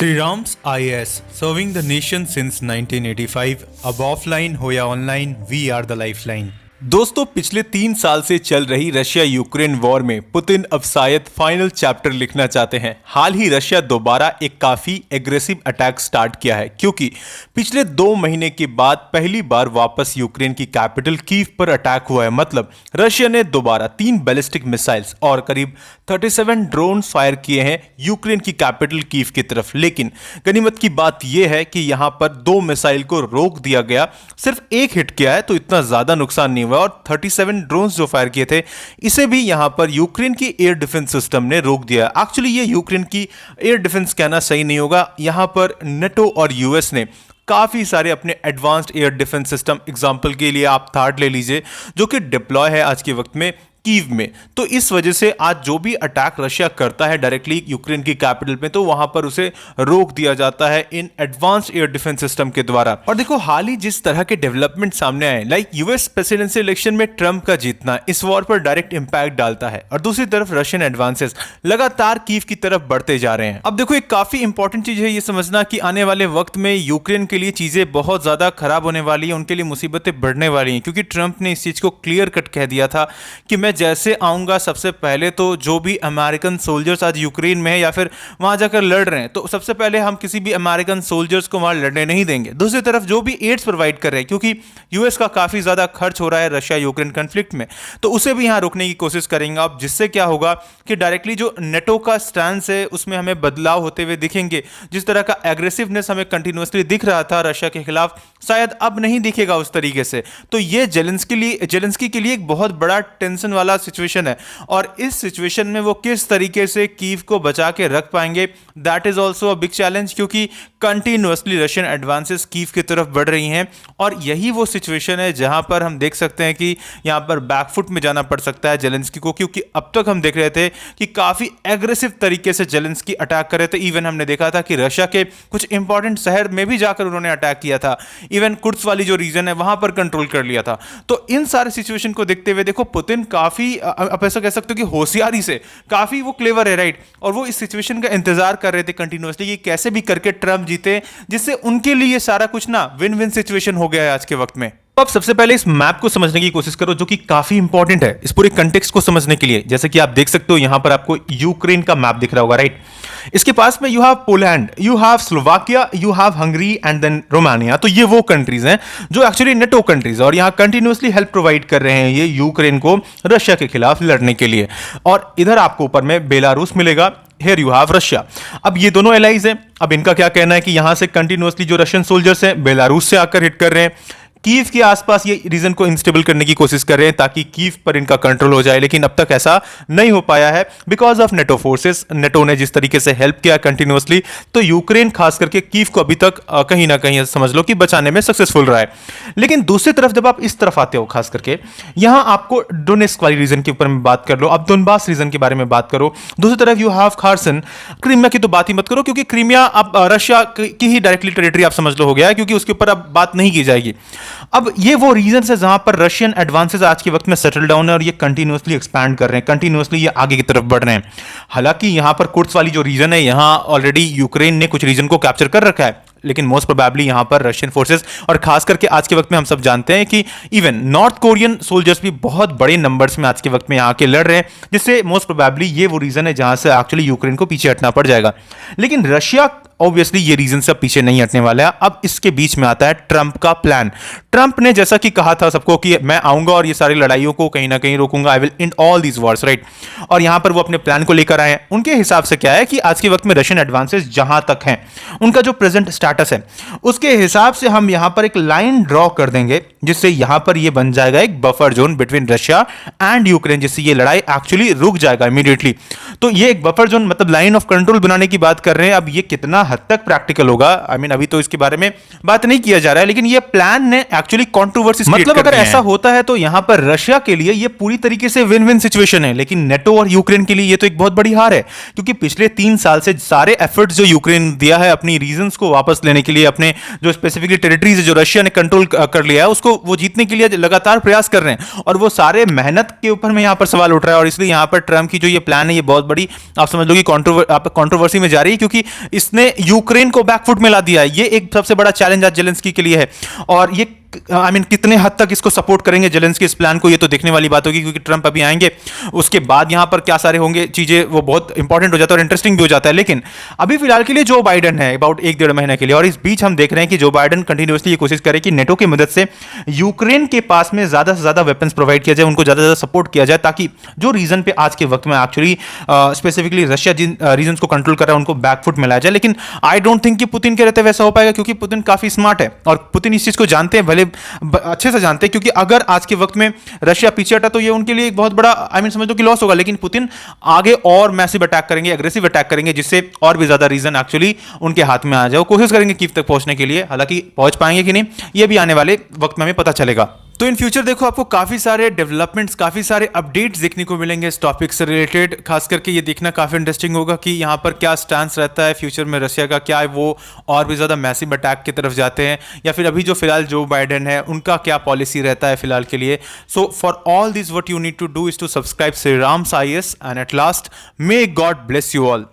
Sri Ram's IAS, serving the nation since 1985. अब offline हो या online, we are the lifeline. दोस्तों, पिछले 3 साल से चल रही रशिया यूक्रेन वॉर में पुतिन अब शायद फाइनल चैप्टर लिखना चाहते हैं। हाल ही रशिया दोबारा एक काफी एग्रेसिव अटैक स्टार्ट किया है, क्योंकि पिछले 2 महीने के बाद पहली बार वापस यूक्रेन की कैपिटल कीव पर अटैक हुआ है। मतलब रशिया ने दोबारा 3 बैलिस्टिक मिसाइल्स और करीब 37 ड्रोन फायर किए हैं यूक्रेन की कैपिटल कीव की तरफ। लेकिन गनीमत की बात यह है कि यहां पर 2 मिसाइल को रोक दिया गया, सिर्फ एक हिट किया है, तो इतना ज्यादा नुकसान नहीं हुआ। और 37 ड्रोन्स जो फायर किए थे, इसे भी यहां पर यूक्रेन की एयर डिफेंस सिस्टम ने रोक दिया। एक्चुअली ये यूक्रेन की एयर डिफेंस कहना सही नहीं होगा, यहां पर नेटो और यूएस ने काफी सारे अपने advanced air defence system, example के लिए आप थार्ड ले लीजिए, जो कि डिप्लॉय है आज के वक्त में कीव में। तो इस वजह से आज जो भी अटैक रशिया करता है डायरेक्टली यूक्रेन की कैपिटल में, तो वहां पर उसे रोक दिया जाता है इन एडवांस्ड एयर डिफेंस सिस्टम के द्वारा। और देखो, हाल ही जिस तरह के डेवलपमेंट सामने आए, लाइक यूएस प्रेसिडेंशियल इलेक्शन में ट्रंप का जीतना इस वॉर पर डायरेक्ट इंपैक्ट डालता है, और दूसरी तरफ रशियन एडवांसेस लगातार कीव की तरफ बढ़ते जा रहे हैं। अब देखो, एक काफी इंपॉर्टेंट चीज है ये समझना कि आने वाले वक्त में यूक्रेन के लिए चीजें बहुत ज्यादा खराब होने वाली है, उनके लिए मुसीबतें बढ़ने वाली हैं, क्योंकि ट्रंप ने इस चीज को क्लियर कट कह दिया था कि मैं जैसे आऊंगा, सबसे पहले तो जो भी अमेरिकन सोल्जर्स आज यूक्रेन में है या फिर वहां जाकर लड़ रहे हैं, तो सबसे पहले हम किसी भी अमेरिकन सोल्जर्स को वहां लड़ने नहीं देंगे। दूसरी तरफ जो भी एड्स प्रोवाइड कर रहे हैं, क्योंकि यूएस का काफी ज्यादा खर्च हो रहा है रशिया यूक्रेन कॉन्फ्लिक्ट में, तो उसे भी यहां रोकने की कोशिश करेंगे। अब जिससे क्या होगा कि डायरेक्टली जो नेटो का स्टैंस है उसमें हमें बदलाव होते हुए दिखेंगे। जिस तरह का एग्रेसिवनेस हमें कंटिन्यूअसली दिख रहा था रशिया के खिलाफ, शायद अब नहीं दिखेगा उस तरीके से। तो ये जेलेंस्की के लिए एक बहुत बड़ा टेंशन वाला सिचुएशन है, और इस सिचुएशन में वो किस तरीके से कीव को बचा के रख पाएंगे, that is also a big challenge, क्योंकि कंटिन्यूअसली रशियन एडवांसेस कीव की तरफ बढ़ रही हैं। और यही वो सिचुएशन है जहां पर हम देख सकते हैं कि यहां पर बैकफुट में जाना पड़ सकता है जेलेंस्की को, क्योंकि अब तक हम देख रहे थे कि काफी एग्रेसिव तरीके से जेलेंस्की अटैक कर रहे थे। इवन हमने देखा था कि रशिया के कुछ इंपॉर्टेंट शहर में भी जाकर उन्होंने अटैक किया था, इवन कुर्स वाली जो रीजन है वहां पर कंट्रोल कर लिया था। तो इन सारे सिचुएशन को देखते हुए देखो, पुतिन काफी आप ऐसा कह सकते हो कि होशियारी से काफी वो क्लेवर है, राइट। और वो इस सिचुएशन का इंतजार कर रहे थे कंटिन्यूअसली कि कैसे भी करके ट्रंप जीते, जिससे उनके लिए सारा कुछ ना विन विन सिचुएशन हो गया है आज के वक्त में। तो अब सबसे पहले इस मैप को समझने की कोशिश करो, जो कि काफी इंपॉर्टेंट है इस पूरे कंटेक्स्ट को समझने के लिए। जैसे कि आप देख सकते हो, यहां पर आपको यूक्रेन का मैप दिख रहा होगा, राइट। इसके पास में you have Poland, you have Slovakia, you have Hungary and then Romania. तो ये वो कंट्रीज हैं जो एक्चुअली नेटो कंट्रीज है, और यहां कंटिन्यूअसली हेल्प प्रोवाइड कर रहे हैं ये यूक्रेन को रशिया के खिलाफ लड़ने के लिए। और इधर आपको ऊपर में बेलारूस मिलेगा, Here you have रशिया। अब ये दोनों एलाइज हैं। अब इनका क्या कहना है कि यहां से कंटिन्यूअसली जो रशियन सोल्जर्स हैं बेलारूस से आकर हिट कर रहे हैं, कीव के आसपास ये रीजन को इंस्टेबल करने की कोशिश कर रहे हैं ताकि कीव पर इनका कंट्रोल हो जाए। लेकिन अब तक ऐसा नहीं हो पाया है because of NATO forces. NATO ने जिस तरीके से हेल्प किया कंटिन्यूअसली, तो यूक्रेन खास करके कीव को अभी तक कहीं ना कहीं समझ लो कि बचाने में सक्सेसफुल रहा है। लेकिन दूसरी तरफ जब आप इस तरफ आते हो, खास करके यहां आपको डोनेस्क वाली रीजन के ऊपर में बात कर लो, अब दोनबास रीजन के बारे में बात करो। दूसरी तरफ यू हैव खार्सन। क्रीमिया की तो बात ही मत करो, क्योंकि क्रीमिया अब रशिया की ही डायरेक्टली टेरिटरी आप समझ लो हो गया है, क्योंकि उसके ऊपर अब बात नहीं की जाएगी। अब ये वो रीजन है जहां पर रशियन एडवांसेस आज के वक्त में सेटल डाउन है, और ये कंटिन्यूअसली एक्सपैंड कर रहे हैं, कंटिन्यूअसली ये आगे की तरफ बढ़ रहे हैं। हालांकि यहां पर कुर्स वाली जो रीजन है, यहां ऑलरेडी यूक्रेन ने कुछ रीजन को कैप्चर कर रखा है, लेकिन मोस्ट प्रोबेबली यहां पर रशियन फोर्सेस, और खास करके आज के वक्त में हम सब जानते हैं कि इवन नॉर्थ कोरियन सोल्जर्स भी बहुत बड़े नंबर्स में आज के वक्त में यहां के लड़ रहे हैं, जिससे मोस्ट प्रोबेबली ये वो रीजन है जहां से एक्चुअली यूक्रेन को पीछे हटना पड़ जाएगा। लेकिन रशिया ऑब्वियसली ये रीजन से पीछे नहीं हटने वाला है। अब इसके बीच में आता है ट्रंप का प्लान। ट्रंप ने जैसा कि कहा था सबको कि मैं आऊंगा और ये सारी लड़ाइयों को कहीं ना कहीं रोकूंगा, I will end all these wars, right. और यहां पर वो अपने प्लान को लेकर आए हैं। उनके हिसाब से क्या है कि आज के वक्त में रशियन एडवांसेस जहां तक हैं, उनका जो प्रेजेंट स्टेटस है, उसके हिसाब से हम यहां पर एक लाइन ड्रॉ कर देंगे, जिससे यहां पर ये बन जाएगा एक buffer zone between Russia and Ukraine, जिससे ये लड़ाई एक्चुअली रुक जाएगा इमीडिएटली। तो ये एक बफर जोन, मतलब लाइन ऑफ कंट्रोल बनाने की बात कर रहे हैं। अब ये कितना हद तक प्रैक्टिकल होगा, आई मीन अभी तो इसके बारे में बात नहीं किया जा रहा है, लेकिन ये प्लान ने एक्चुअली कंट्रोवर्सी, मतलब अगर ऐसा होता है तो यहां पर रशिया के लिए ये पूरी तरीके से विन विन सिचुएशन है। लेकिन नेटो और यूक्रेन के लिए ये तो एक बहुत बड़ी हार है, क्योंकि पिछले 3 साल से सारे एफर्ट्स जो यूक्रेन दिया है अपनी रीजन्स को वापस लेने के लिए, अपने जो स्पेसिफिकली टेरिटरीज जो रशिया ने कंट्रोल कर लिया है उसको वो जीतने के लिए लगातार प्रयास कर रहे हैं, और वो सारे मेहनत के ऊपर में यहां पर सवाल उठ रहा है। और इसलिए यहां पर ट्रंप की जो ये प्लान है, ये बहुत बड़ी आप समझ लो कि कंट्रोवर्सी में जा रही है, क्योंकि इसने यूक्रेन को बैकफुट में ला दिया है। ये एक सबसे बड़ा चैलेंज आज जेलेंस्की के लिए है, और ये कितने हद तक इसको सपोर्ट करेंगे जेलेंस्की इस प्लान को, ये तो देखने वाली बात होगी, क्योंकि ट्रंप अभी आएंगे, उसके बाद यहां पर क्या सारे होंगे चीजें, वो बहुत इंपॉर्टेंट हो जाता है और इंटरेस्टिंग भी हो जाता है। लेकिन अभी फिलहाल के लिए जो बाइडन है अबाउट 1-1.5 महीने के लिए, और इस बीच हम देख रहे हैं कि जो बाइडन कंटिन्यूसली ये कोशिश करे कि नेटो की मदद से यूक्रेन के पास में ज्यादा से ज्यादा वेपन्स प्रोवाइड किया जाए, उनको ज्यादा से ज्यादा सपोर्ट किया जाए, ताकि जो रीजन पे आज के वक्त में एक्चुअली स्पेसिफिकली रशिया जिन रीजन को कंट्रोल कर रहा है उनको बैकफुट में लाया जाए। लेकिन आई डोंट थिंक कि पुतिन के रहते वैसा हो पाएगा, क्योंकि पुतिन काफी स्मार्ट है और पुतिन इस चीज को जानते हैं, भले अच्छे से जानते हैं, क्योंकि अगर आज के वक्त में रशिया पीछे हटा तो ये उनके लिए एक बहुत बड़ा समझ लो कि लॉस होगा। लेकिन पुतिन आगे और मैसिव अटैक करेंगे, एग्रेसिव अटैक करेंगे, जिससे और भी ज्यादा रीजन एक्चुअली उनके हाथ में आ जाए। वो कोशिश करेंगे कीव तक पहुंचने के लिए, हालांकि पहुंच पाएंगे कि नहीं ये भी आने वाले वक्त में हमें पता चलेगा। तो इन फ्यूचर देखो आपको काफी सारे डेवलपमेंट्स, काफी सारे अपडेट्स देखने को मिलेंगे इस टॉपिक से रिलेटेड। खास करके ये देखना काफी इंटरेस्टिंग होगा कि यहाँ पर क्या स्टांस रहता है फ्यूचर में रशिया का, क्या है वो और भी ज्यादा मैसिव अटैक की तरफ जाते हैं, या फिर अभी जो फिलहाल जो बाइडेन है उनका क्या पॉलिसी रहता है फिलहाल के लिए। So for all this what you need to do is to subscribe Shriram's IAS, and at last may God bless you all.